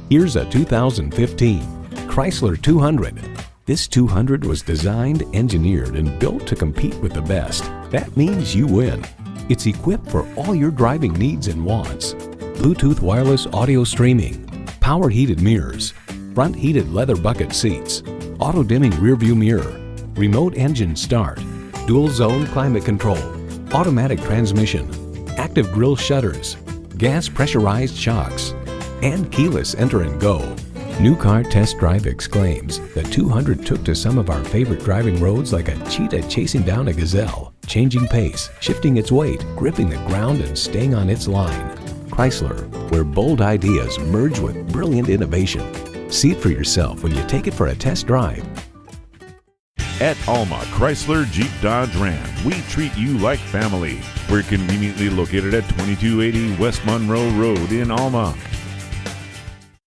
Here's a 2015 Chrysler 200. This 200 was designed, engineered, and built to compete with the best. That means you win. It's equipped for all your driving needs and wants. Bluetooth wireless audio streaming, power heated mirrors, front heated leather bucket seats, auto dimming rearview mirror, remote engine start, dual zone climate control, automatic transmission, active grille shutters, gas pressurized shocks, and keyless enter and go. New Car Test Drive exclaims, the 200 took to some of our favorite driving roads like a cheetah chasing down a gazelle, changing pace, shifting its weight, gripping the ground, and staying on its line. Chrysler, where bold ideas merge with brilliant innovation. See it for yourself when you take it for a test drive. At Alma Chrysler Jeep Dodge Ram, we treat you like family. We're conveniently located at 2280 West Monroe Road in Alma.